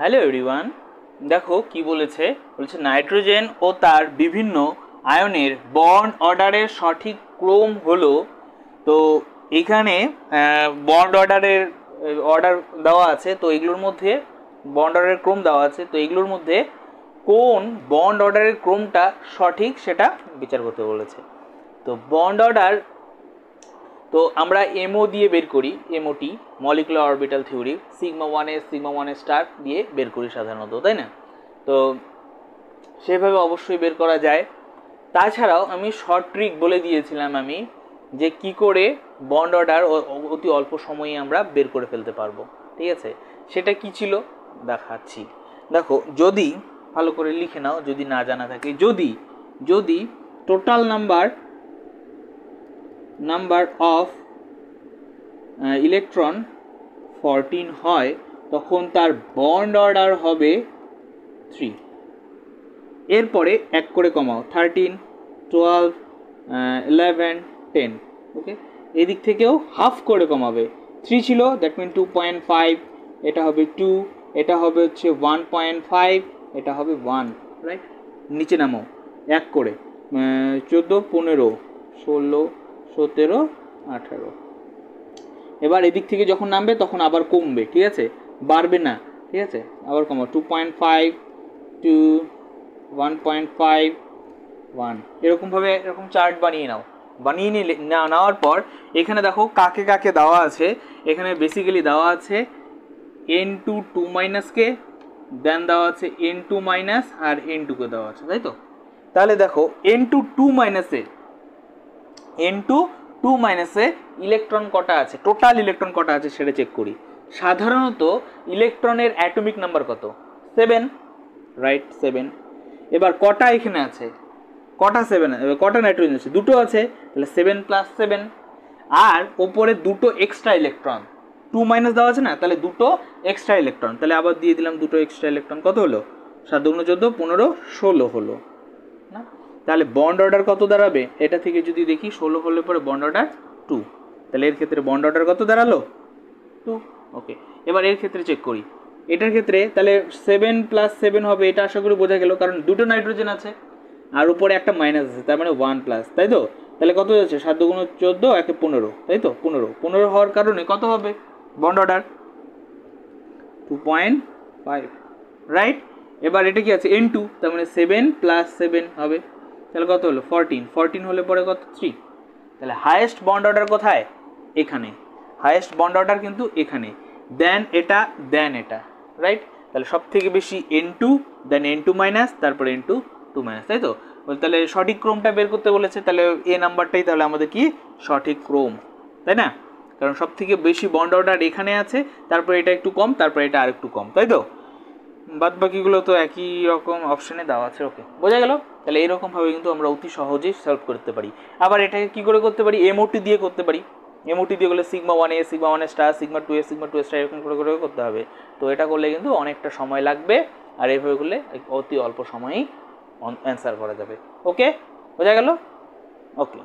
Hello everyone, দেখো কি বলেছে নাইট্রোজেন ও তার বিভিন্ন আয়নের বন্ড অর্ডারের সঠিক ক্রম হলো। তো এখানে বন্ড অর্ডার দেওয়া আছে, তো এগুলোর মধ্যে বন্ড অর্ডারের ক্রম দেওয়া আছে, তো এগুলোর মধ্যে কোন বন্ড অর্ডারের ক্রমটা সঠিক সেটা বিচার করতে বলেছে। তো বন্ড অর্ডার তো আমরা এমও দিয়ে বের করি, MOT molecular orbital theory, sigma 1s sigma 1s star দিয়ে বের করি সাধারণত, তাই না? তো সেভাবে অবশ্যই বের করা যায়। তাছাড়াও আমি শর্ট ট্রিক বলে দিয়েছিলাম আমি, যে কি করে বন্ড অর্ডার অতি অল্প সময়ে আমরা বের করে ফেলতে পারবো। ঠিক আছে, সেটা কি ছিল দেখাচ্ছি। দেখো, যদি ভালো করে লিখে নাও, যদি না জানা থাকে, যদি টোটাল নাম্বার অফ ইলেকট্রন 14 হয়, তখন তার বন্ড অর্ডার হবে 3। এরপরে এক করে কমাও, 13, 12, 11, 10। ওকে, এদিক থেকেও হাফ করে কমাবে। 3 ছিল, দ্যাট মিন 2.5, এটা হবে 2, এটা হবে হচ্ছে 1.5, এটা হবে 1, রাইট? নিচে নামো এক করে, 14, 15, 16, 17, 18। এবার এদিক থেকে যখন নামবে তখন আবার কমবে, ঠিক আছে, বাড়বে না, ঠিক আছে, আবার কমো, 2.5, 2, 1.5, 1, এরকমভাবে এরকম চার্ট বানিয়ে নাও। বানিয়ে নিলে নেওয়ার পর এখানে দেখো কাকে কাকে দেওয়া আছে। এখানে বেসিক্যালি দেওয়া আছে n2 2 কে, দেন দেওয়া আছে n2 আর n2 কে দেওয়া আছে, তাই তো? তাহলে দেখো n2 2 এ ইলেকট্রন কটা আছে, টোটাল ইলেকট্রন কটা আছে সেটা চেক করি। সাধারণত ইলেকট্রনের অ্যাটমিক নাম্বার কত? 7, রাইট, 7। এবার কটা এখানে আছে, কটা 7, কটা নাইট্রোজেন আছে? দুটো আছে, তাহলে 7 + 7। আর ওপরে দুটো এক্সট্রা ইলেকট্রন, 2 দেওয়া আছে না, তাহলে দুটো এক্সট্রা ইলেকট্রন, তাহলে আবার দিয়ে দিলাম দুটো এক্সট্রা ইলেকট্রন। কত হলো? 7 × 14, 15, 16 হলো না? তাহলে বন্ড অর্ডার কত দাঁড়াবে? এটা থেকে যদি দেখি 16 হলে পরে বন্ড অর্ডার 2, তাহলে এর ক্ষেত্রে বন্ড অর্ডার কত দাঁড়ালো? 2। ওকে, এবার এর ক্ষেত্রে চেক করি। এটার ক্ষেত্রে তাহলে 7 + 7 হবে, এটা আশা করি বোঝা গেল, কারণ দুটো নাইট্রোজেন আছে আর উপরে একটা মাইনাস আছে, তার মানে 1+, তাই তো? তাহলে কত যাচ্ছে? 7 × 14, 1 × 15, তাই তো? 15 হওয়ার কারণে কত হবে বন্ড অর্ডার? 2.5, রাইট? এবার এটা কি আছে? n2, তার মানে 7 + 7 হবে, তাহলে কত হলো? 14 হলে পরে কত? 3। তাহলে হাইয়েস্ট বন্ড অর্ডার কোথায়? এখানে। হাইয়েস্ট বন্ড অর্ডার কিন্তু এখানে, দেন এটা, রাইট? তাহলে সব থেকে বেশি n2, দেন n2 তারপর n2 2 তাই তো? তাহলে সঠিক ক্রমটা বের করতে বলেছে, তাহলে এ নাম্বারটাই তাহলে আমাদের কি সঠিক ক্রম, তাই না? কারণ সব থেকে বেশি বন্ড অর্ডার এখানে আছে, তারপর এটা একটু কম, তারপর এটা আর একটু কম, তাই তো? বাদ বাকিগুলো তো একই রকম অপশনে দেওয়া আছে। ওকে, বোঝা গেল? তাহলে এইরকমভাবে কিন্তু আমরা অতি সহজেই সলভ করতে পারি। আবার এটাকে কি করে করতে পারি? এমওটি দিয়ে করতে পারি। এমওটি দিয়ে করলে sigma 1a sigma 1 star, sigma 2a sigma 2 star, এরকম করে করে করতে হবে। তো এটা করলে কিন্তু অনেকটা সময় লাগবে, আর এইভাবে করলে অতি অল্প সময়েই অ্যান্সার করা যাবে। ওকে, বোঝা গেল? ওকে।